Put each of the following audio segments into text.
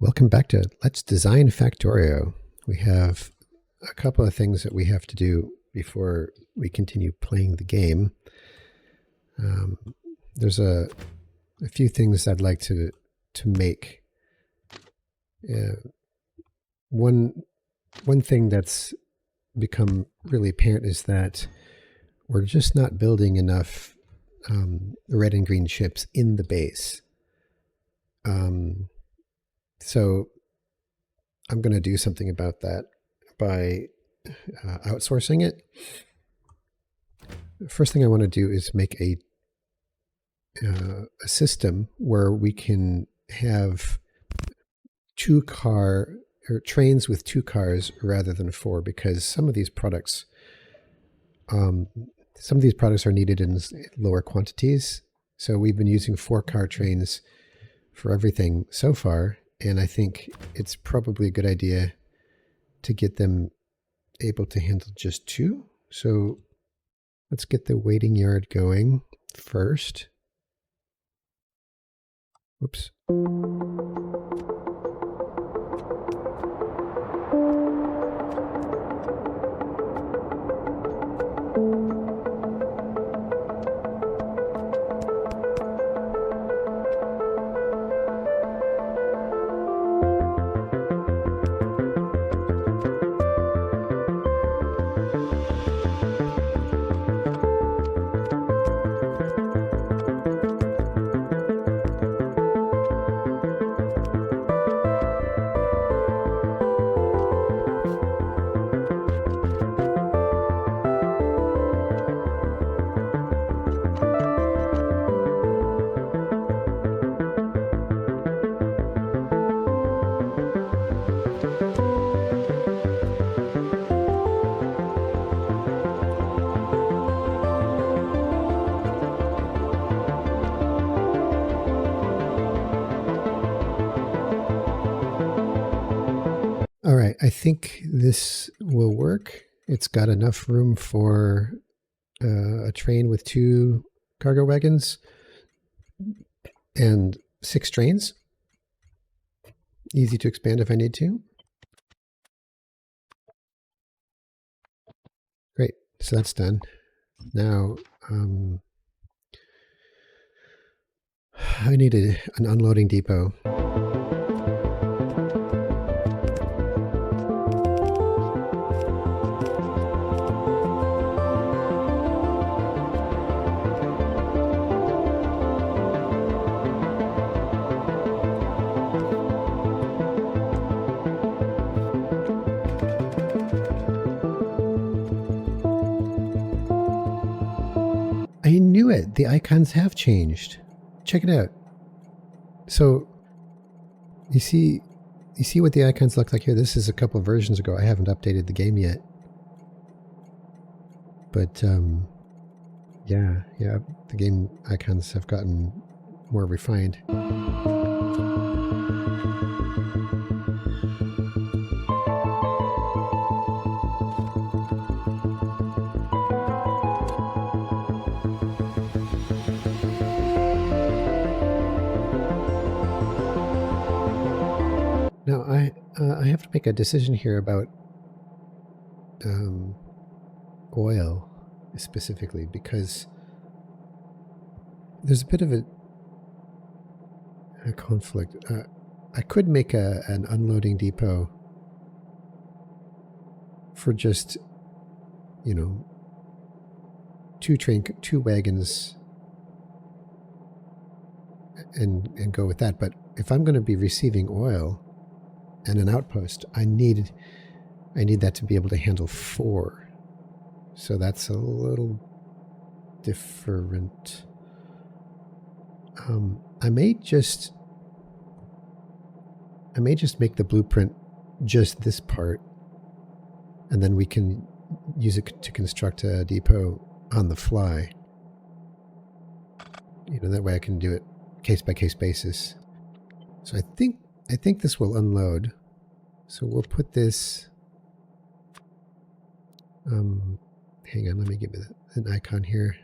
Welcome back to Let's Design Factorio. We have a couple of things that we have to do before we continue playing the game. There's a few things I'd like to make. One thing that's become really apparent is that we're just not building enough red and green chips in the base. So I'm going to do something about that by outsourcing it. The first thing I want to do is make a system where we can have trains with 2 cars rather than 4, because some of these products are needed in lower quantities. So we've been using 4-car trains for everything so far, and I think it's probably a good idea to get them able to handle just 2. So let's get the waiting yard going first. Whoops. All right, I think this will work. It's got enough room for a train with 2 cargo wagons and 6 trains. Easy to expand if I need to. Great, so that's done. Now, I need an unloading depot. I knew it. The icons have changed. Check it out. So you see what the icons look like here? This is a couple of versions ago. I haven't updated the game yet. But yeah, the game icons have gotten more refined. Now, I have to make a decision here about oil specifically, because there's a bit of a conflict. I could make an unloading depot for just, 2 wagons and go with that. But if I'm going to be receiving oil and an outpost, I need that to be able to handle 4. So that's a little different. I may just make the blueprint just this part, and then we can use it to construct a depot on the fly. That way I can do it case by case basis. So I think this will unload. So we'll put this. Hang on, let me give it an icon here.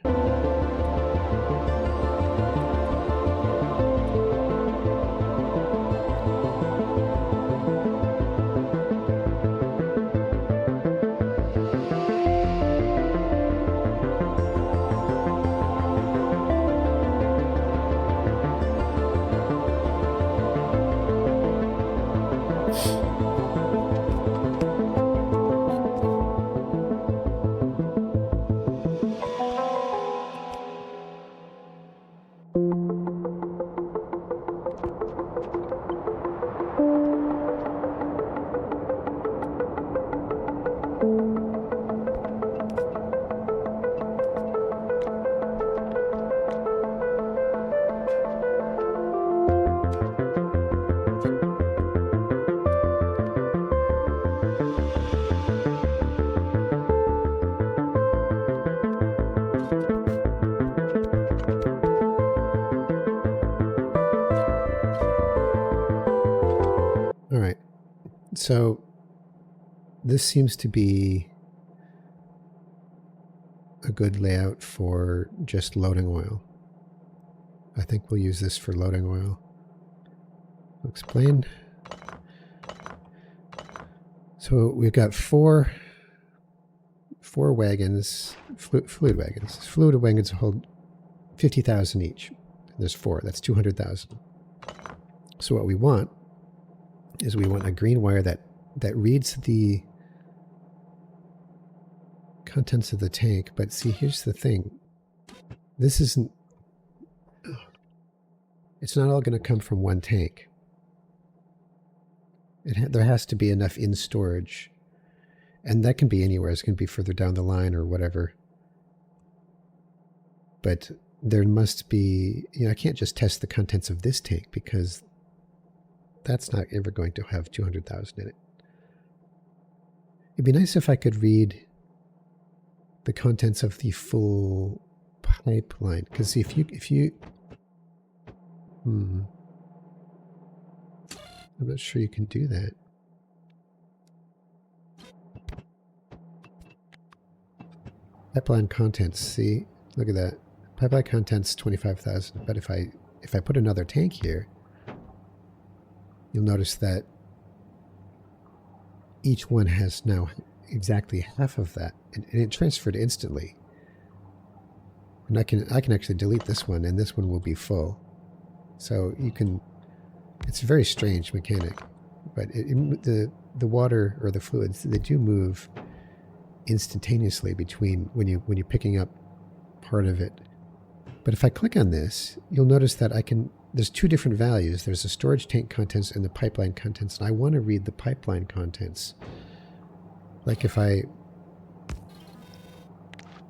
All right. So this seems to be a good layout for just loading oil. I think we'll use this for loading oil. I'll explain. So we've got four wagons, fluid wagons. Fluid wagons hold 50,000 each. There's four. That's 200,000. So what we want is we want a green wire that reads the contents of the tank. But see, here's the thing. This isn't... It's not all going to come from one tank. There has to be enough in storage. And that can be anywhere. It's going to be further down the line or whatever. But there must be... I can't just test the contents of this tank because that's not ever going to have 200,000 in it. It'd be nice if I could read the contents of the full pipeline. Because if you... I'm not sure you can do that. Pipeline contents, see? Look at that. Pipeline contents 25,000. But if I put another tank here, you'll notice that each one has now exactly half of that. And it transferred instantly. And I can actually delete this one, and this one will be full. So you can... It's a very strange mechanic, but the water or the fluids, they do move instantaneously between when you're picking up part of it. But if I click on this, you'll notice that there's two different values. There's the storage tank contents and the pipeline contents, and I want to read the pipeline contents. Like if I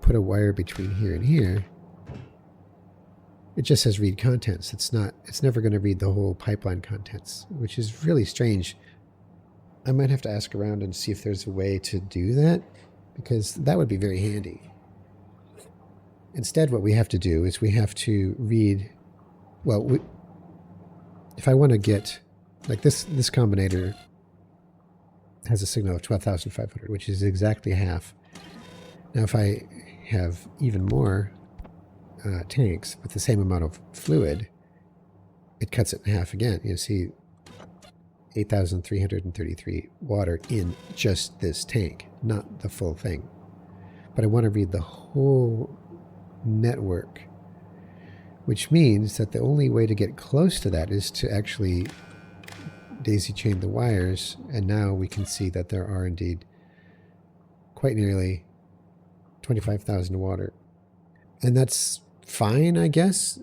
put a wire between here and here, it just says read contents. It's never going to read the whole pipeline contents, which is really strange. I might have to ask around and see if there's a way to do that, because that would be very handy. Instead, what we have to do is we have to read, if I want to get, like this combinator has a signal of 12,500, which is exactly half. Now, if I have even more tanks with the same amount of fluid, it cuts it in half again. You see 8,333 water in just this tank, not the full thing. But I want to read the whole network, which means that the only way to get close to that is to actually daisy chain the wires, and now we can see that there are indeed quite nearly 25,000 water. And that's fine, I guess.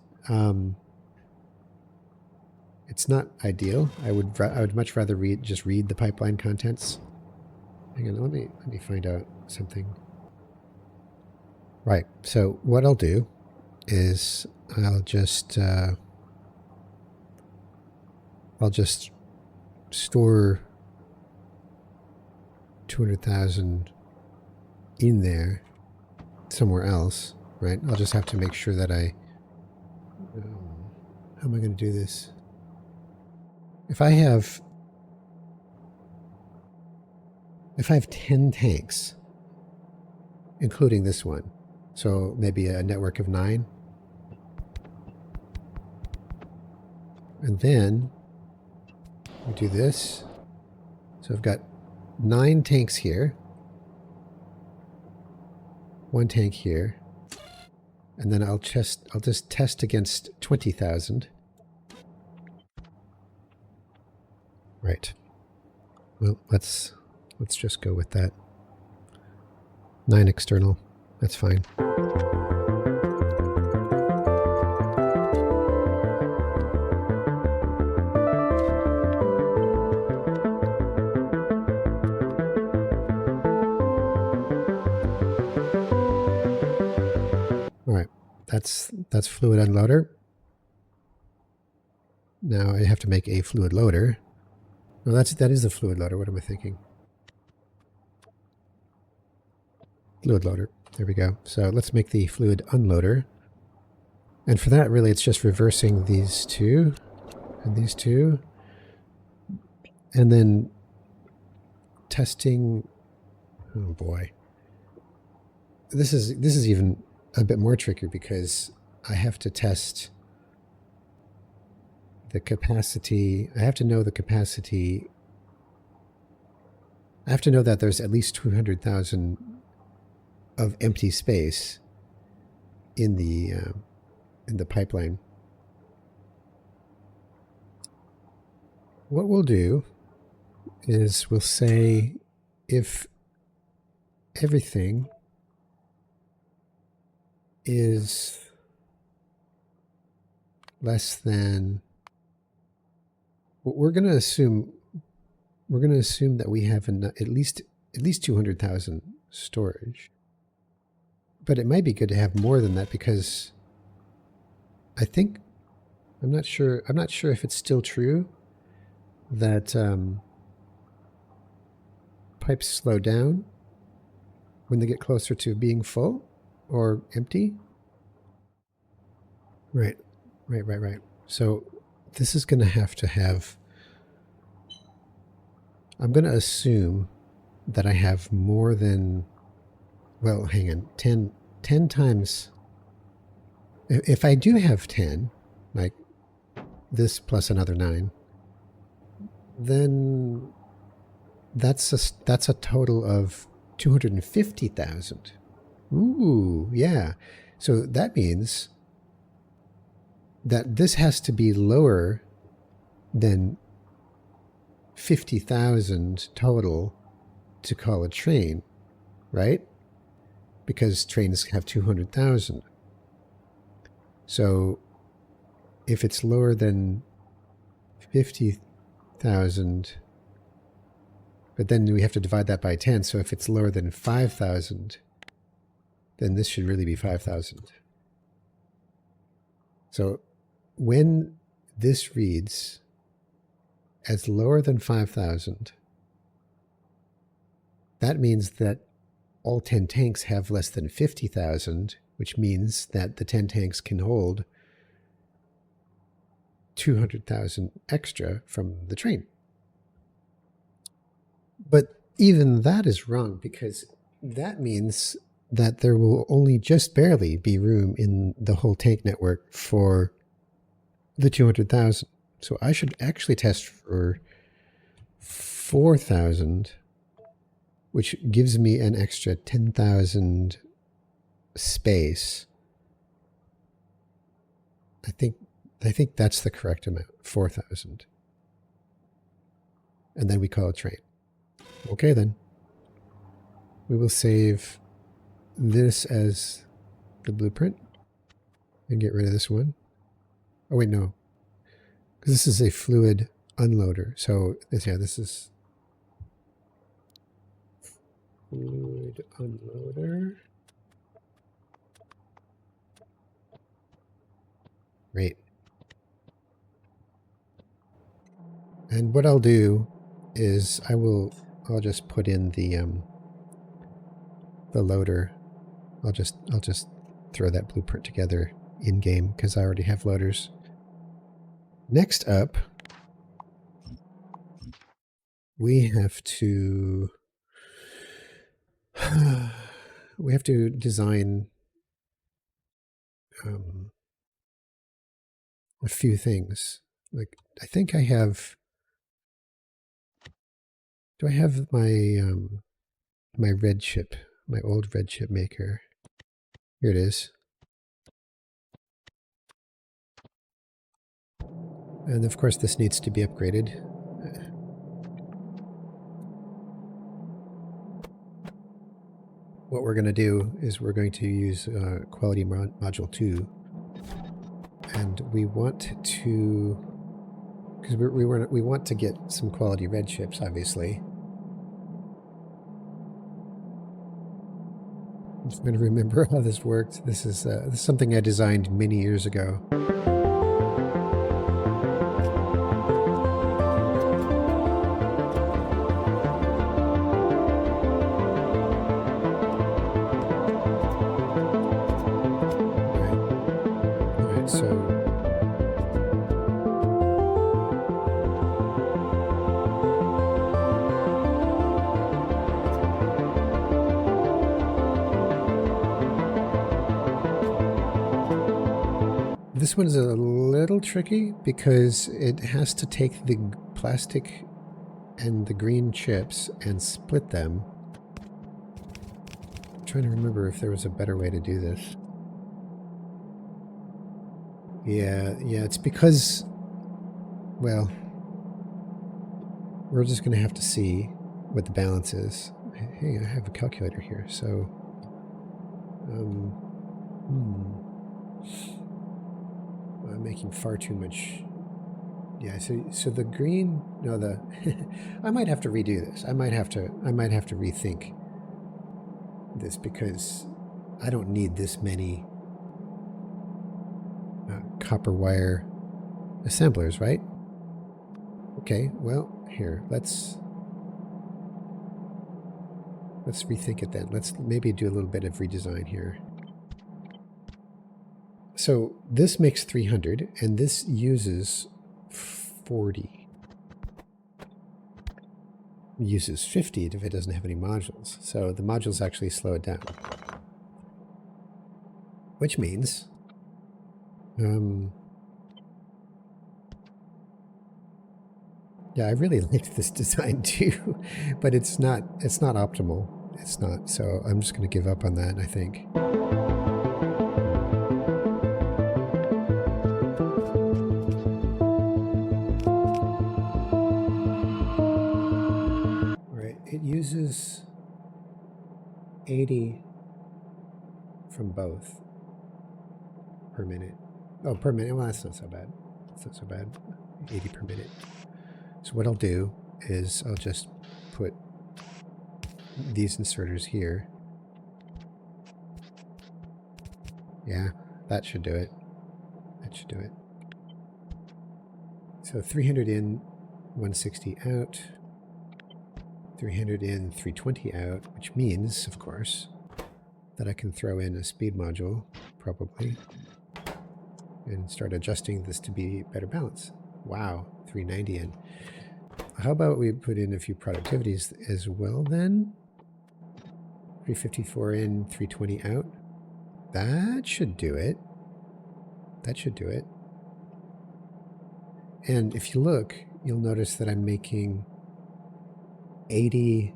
It's not ideal. I would much rather just read the pipeline contents. Hang on, let me find out something. Right. So what I'll do is I'll just store 200,000 in there somewhere else, right? I'll just have to make sure that how am I going to do this? If I have 10 tanks, including this one, so maybe a network of 9, and then we do this. So I've got 9 tanks here, 1 tank here, and then I'll just test against 20,000. Right. Well, let's just go with that. 9 external. That's fine. All right, that's fluid unloader. Now I have to make a fluid loader. No, that is the fluid loader. What am I thinking? Fluid loader. There we go. So let's make the fluid unloader. And for that, really, it's just reversing these two and these two. And then testing. Oh boy. This is even a bit more tricky because I have to test the capacity. I have to know the capacity. I have to know that there's at least 200,000 of empty space in the pipeline. What we'll do is we'll say if everything is less than, we're going to assume that we have at least 200,000 storage. But it might be good to have more than that because I think I'm not sure if it's still true that pipes slow down when they get closer to being full or empty. Right. So this is going to have, I'm going to assume that I have more than, well, hang on, 10 times. If I do have 10, like this plus another 9, then that's a total of 250,000. Ooh, yeah. So that means that this has to be lower than 50,000 total to call a train, right? Because trains have 200,000. So if it's lower than 50,000, but then we have to divide that by 10. So if it's lower than 5,000, then this should really be 5,000. So when this reads as lower than 5,000, that means that all 10 tanks have less than 50,000, which means that the 10 tanks can hold 200,000 extra from the train. But even that is wrong because that means that there will only just barely be room in the whole tank network for the 200,000. So I should actually test for 4,000, which gives me an extra 10,000 space. I think that's the correct amount, 4,000. And then we call it train. Okay, then. We will save this as the blueprint and get rid of this one. Oh, wait, no. Because this is a fluid unloader. So, this is fluid unloader. Great. And what I'll do is I'll just put in the loader. I'll just throw that blueprint together in game because I already have loaders. Next up, we have to design a few things. Like I think I have. Do I have my my red chip, my old red chip maker? Here it is. And of course, this needs to be upgraded. what we're going to do is we're going to use quality module 2, and we want to, because we want to get some quality red chips, obviously. I'm just going to remember how this worked. This is something I designed many years ago. This one's a little tricky because it has to take the plastic and the green chips and split them. I'm trying to remember if there was a better way to do this. Yeah, it's because, well, we're just going to have to see what the balance is. Hey, I have a calculator here, so I'm making far too much. Yeah, so the green, no, the I might have to redo this. I might have to rethink this because I don't need this many copper wire assemblers, right? Okay, well, here, let's rethink it then. Let's maybe do a little bit of redesign here. So this makes 300, and this uses 40. It uses 50 if it doesn't have any modules. So the modules actually slow it down. Which means yeah, I really liked this design too, but it's not optimal. It's not. So I'm just going to give up on that, I think. It uses 80 from both per minute. Oh, per minute. Well, that's not so bad. That's not so bad. 80 per minute. So what I'll do is I'll just put these inserters here. Yeah, that should do it. That should do it. So 300 in, 160 out. 300 in, 320 out, which means, of course, that I can throw in a speed module, probably, and start adjusting this to be better balance. Wow, 390 in. How about we put in a few productivities as well then? 354 in, 320 out. That should do it. That should do it. And if you look, you'll notice that I'm making 80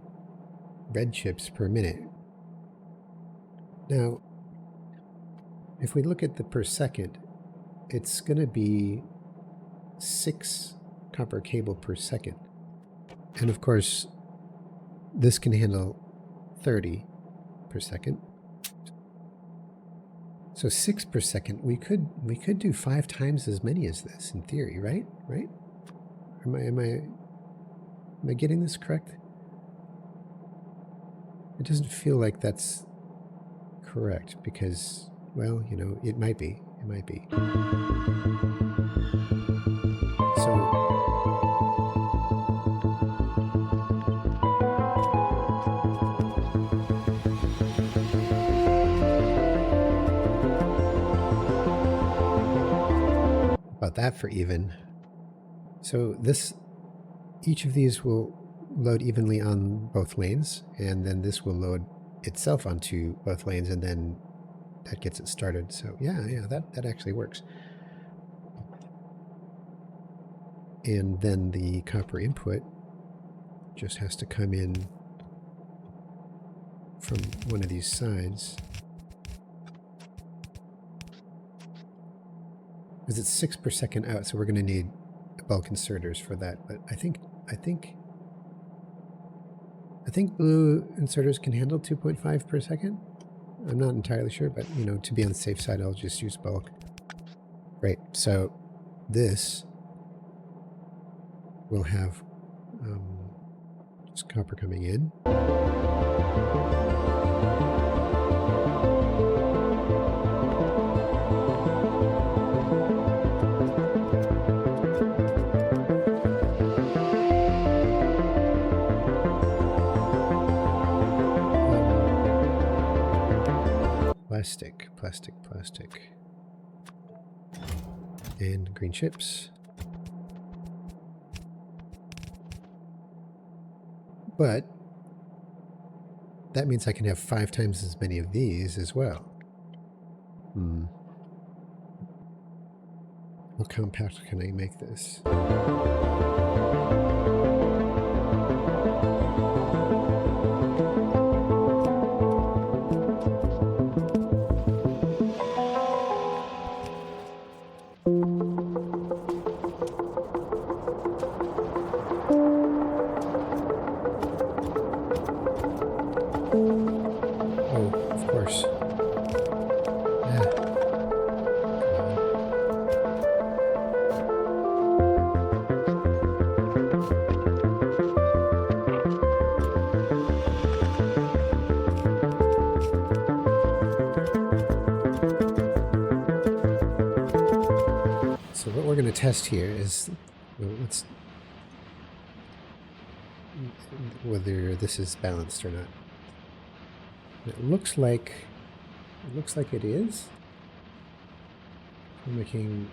red chips per minute. Now, if we look at the per second, it's going to be 6 copper cable per second. And of course, this can handle 30 per second. So 6 per second, we could do 5 times as many as this in theory, right? Right? Am I getting this correct? It doesn't feel like that's correct because, well, you know, it might be. It might be. So about that for even. So each of these will load evenly on both lanes, and then this will load itself onto both lanes, and then that gets it started. So yeah, that actually works. And then the copper input just has to come in from one of these sides. Because it's 6 per second out, so we're going to need bulk inserters for that. But I think I think blue inserters can handle 2.5 per second. I'm not entirely sure, but you know, to be on the safe side, I'll just use bulk. Great. So this will have just copper coming in. Plastic. And green chips. But that means I can have 5 times as many of these as well. How compact can I make this? So what we're going to test here is whether this is balanced or not. It looks like it is. I'm making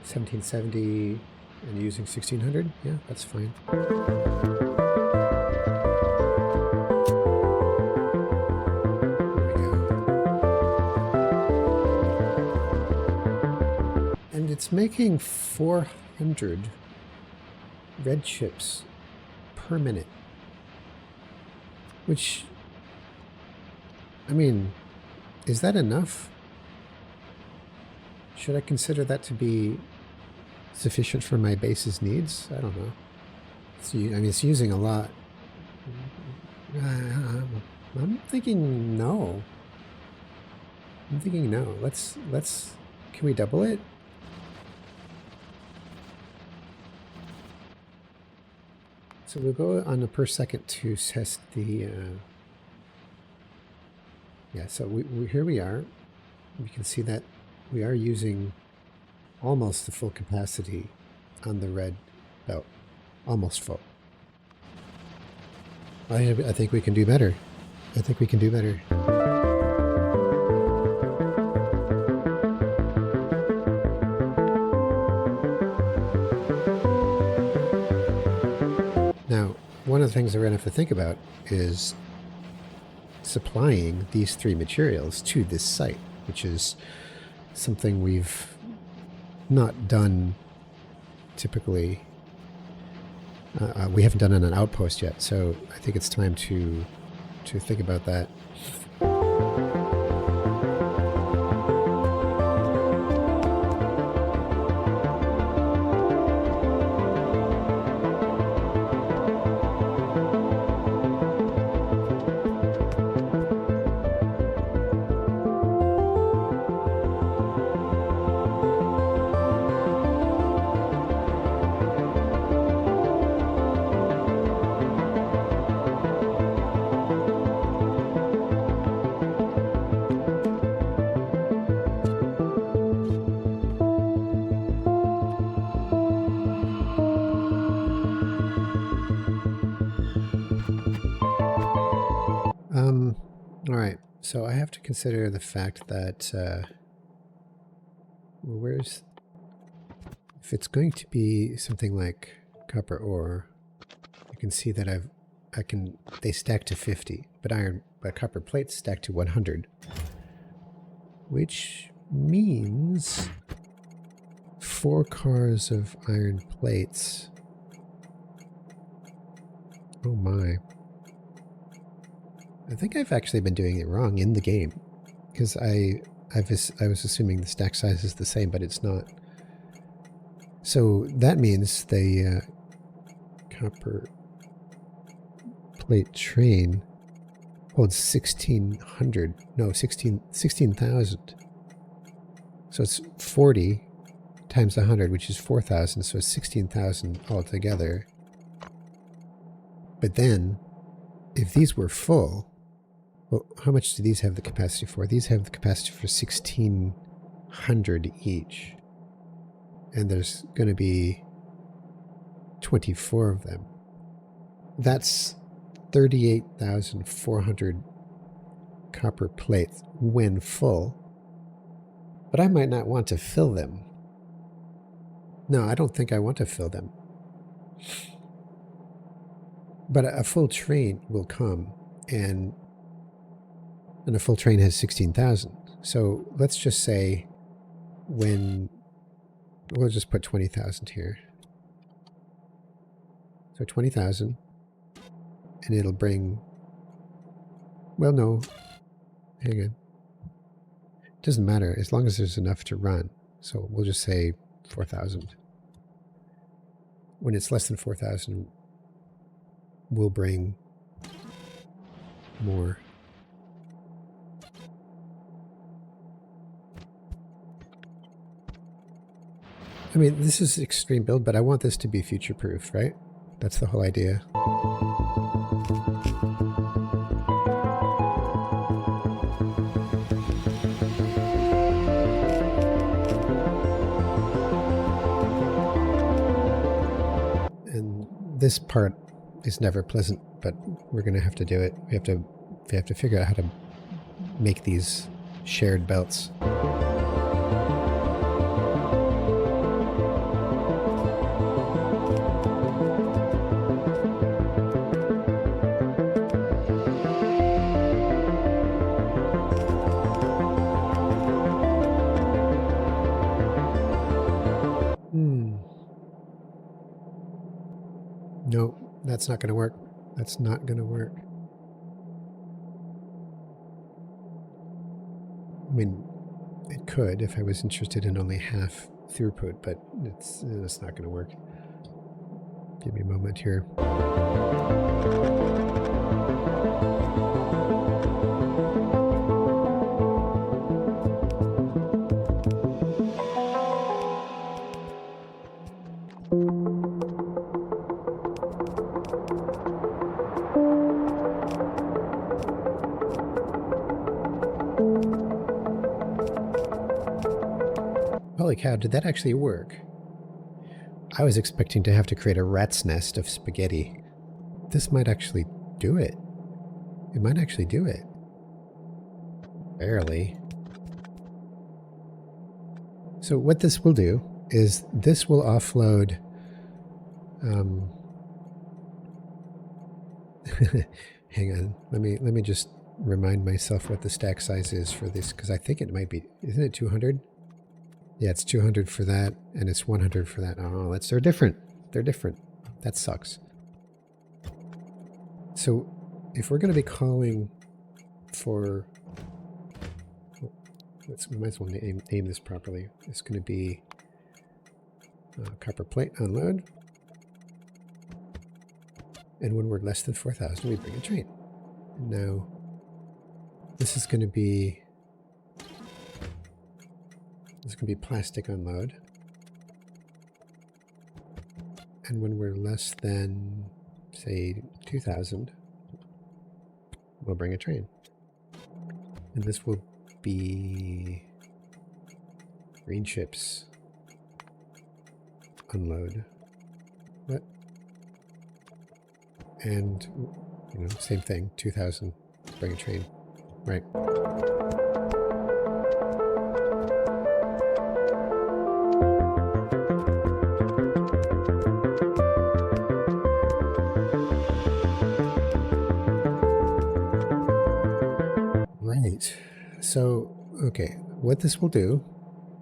1770 and using 1600. Yeah, that's fine. It's making 400 red chips per minute, which, I mean, is that enough? Should I consider that to be sufficient for my base's needs? I don't know. It's using a lot. I'm thinking no. Can we double it? So we'll go on a per second to test the, so here we are. We can see that we are using almost the full capacity on the red belt. Almost full. I think we can do better. Now, one of the things that we're going to have to think about is supplying these 3 materials to this site, which is something we've not done typically. We haven't done it on an outpost yet, so I think it's time to think about that. All right, so I have to consider the fact that if it's going to be something like copper ore, you can see that they stack to 50, but copper plates stack to 100, which means 4 cars of iron plates. Oh my. I think I've actually been doing it wrong in the game, because I was assuming the stack size is the same, but it's not. So that means the copper plate train holds 1,600. No, 16,000. So it's 40 times 100, which is 4,000. So it's 16,000 altogether. But then, if these were full, well, how much do these have the capacity for? These have the capacity for 1,600 each. And there's going to be 24 of them. That's 38,400 copper plates when full. But I might not want to fill them. No, I don't think I want to fill them. But a full train will come, and a full train has 16,000. So let's just say when, we'll just put 20,000 here. So 20,000, and it'll bring, well, no, hang on. It doesn't matter as long as there's enough to run. So we'll just say 4,000. When it's less than 4,000, we'll bring more. I mean, this is extreme build, but I want this to be future-proofed, right? That's the whole idea. And this part is never pleasant, but we're going to have to do it. We have to figure out how to make these shared belts. No, that's not going to work. That's not going to work. I mean, it could if I was interested in only half throughput, but it's not going to work. Give me a moment here. Holy cow, did that actually work? I was expecting to have to create a rat's nest of spaghetti. This might actually do it. It might actually do it. Barely. So what this will do is this will offload hang on. Let me just remind myself what the stack size is for this, because I think it might be, isn't it 200? Yeah, it's 200 for that, and it's 100 for that. Oh, they're different. They're different. That sucks. So, if we're going to be calling for, we might as well name this properly. It's going to be copper plate unload. And when we're less than 4,000, we bring a train. Now, this is going to be plastic unload. And when we're less than, say, 2,000, we'll bring a train. And this will be green chips unload. What? And, same thing, 2,000, bring a train. Right. So, okay, what this will do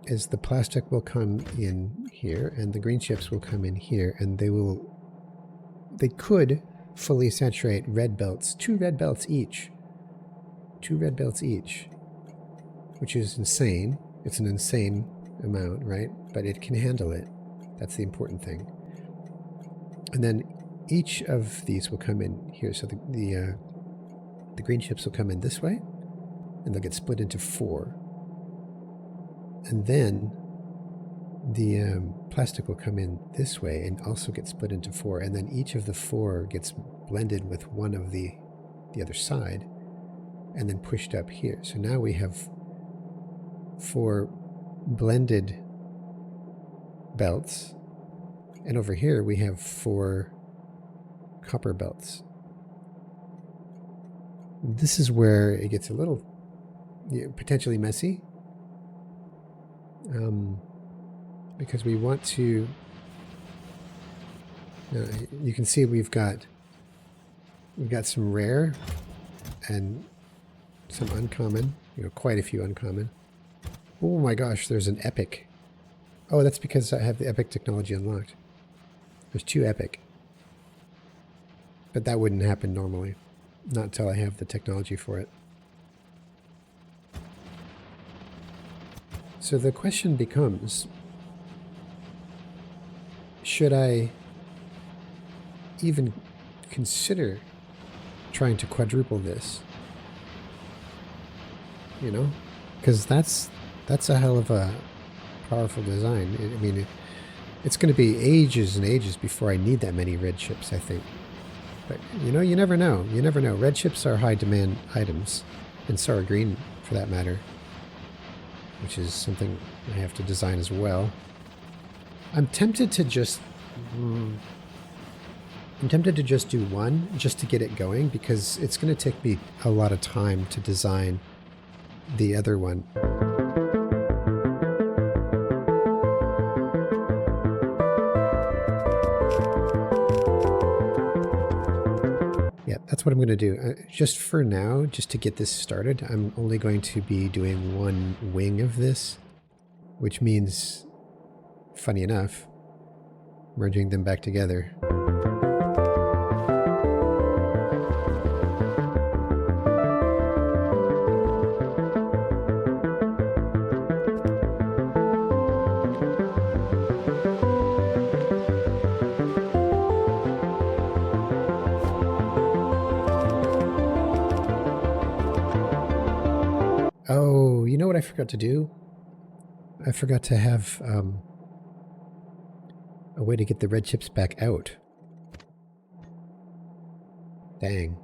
is the plastic will come in here and the green chips will come in here, and they could fully saturate red belts, 2 red belts each, which is insane. It's an insane amount, right? But it can handle it. That's the important thing. And then each of these will come in here. So the green chips will come in this way, and they'll get split into 4. And then the plastic will come in this way and also get split into 4. And then each of the 4 gets blended with one of the other side and then pushed up here. So now we have 4 blended belts. And over here we have 4 copper belts. This is where it gets a little potentially messy. Because we want to, you can see we've got some rare and some uncommon, quite a few uncommon. Oh my gosh, there's an epic. Oh, that's because I have the epic technology unlocked. There's 2 epic. But that wouldn't happen normally. Not until I have the technology for it. So the question becomes, should I even consider trying to quadruple this? Because that's a hell of a powerful design. I mean, it's going to be ages and ages before I need that many red chips, I think. But, you never know. You never know. Red chips are high demand items, and so are green, for that matter, which is something I have to design as well. I'm tempted to just do one just to get it going, because it's going to take me a lot of time to design the other one. Yeah, that's what I'm going to do. Just for now, just to get this started, I'm only going to be doing one wing of this, which means, funny enough, merging them back together. Oh, you know what I forgot to do? I forgot to have a way to get the red chips back out. Dang.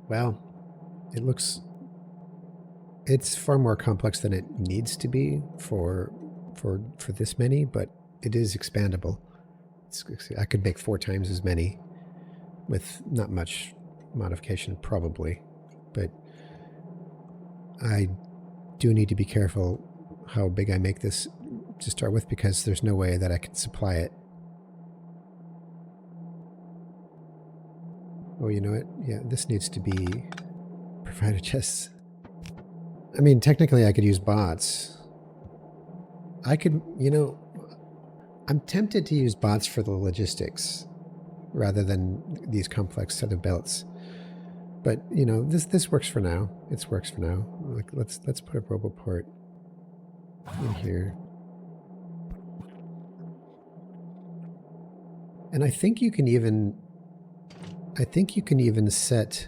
Well, it's far more complex than it needs to be for this many, but it is expandable. I could make 4 times as many with not much modification, probably, but I do need to be careful how big I make this to start with, because there's no way that I can supply it. Oh, you know what? Yeah, this needs to be provider chests. I mean, technically I could use bots. I could, I'm tempted to use bots for the logistics rather than these complex set of belts. But, this works for now. It works for now. Like, let's put a roboport in here. And I think you can even set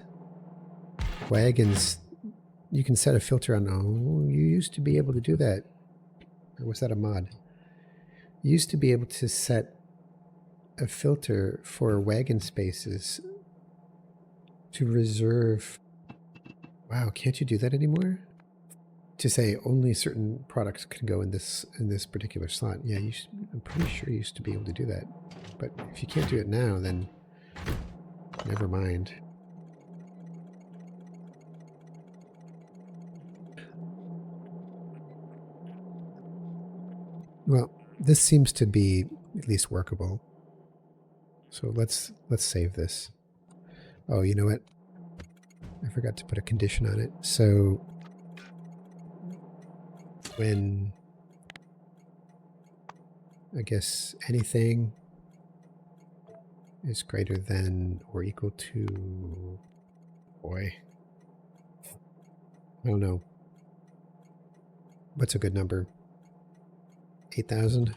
wagons. You can set a filter on. Oh, you used to be able to do that. Or was that a mod? You used to be able to set a filter for wagon spaces to reserve. Wow, can't you do that anymore? to say only certain products can go in this particular slot. Yeah, I'm pretty sure you used to be able to do that. But if you can't do it now, then never mind. Well, this seems to be at least workable. So let's save this. Oh, you know what? I forgot to put a condition on it. So when, I guess, anything is greater than or equal to, boy, I don't know. What's a good number? 8,000?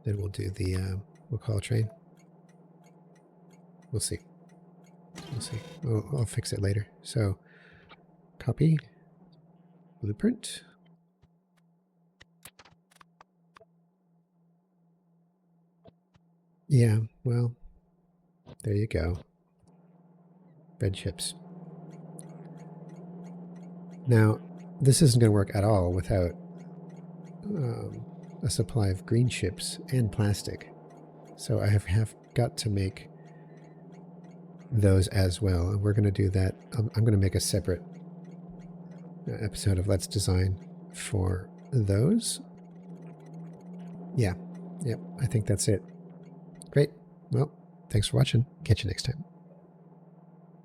Then we'll do the, we'll call a train. We'll see. We'll see. I'll fix it later. So copy blueprint. Yeah, well, there you go. Bread chips. Now, this isn't going to work at all without a supply of green chips and plastic. So I have got to make those as well. And we're going to do that. I'm going to make a separate episode of Let's Design for those. Yeah. Yep. I think that's it. Great. Well, thanks for watching. Catch you next time.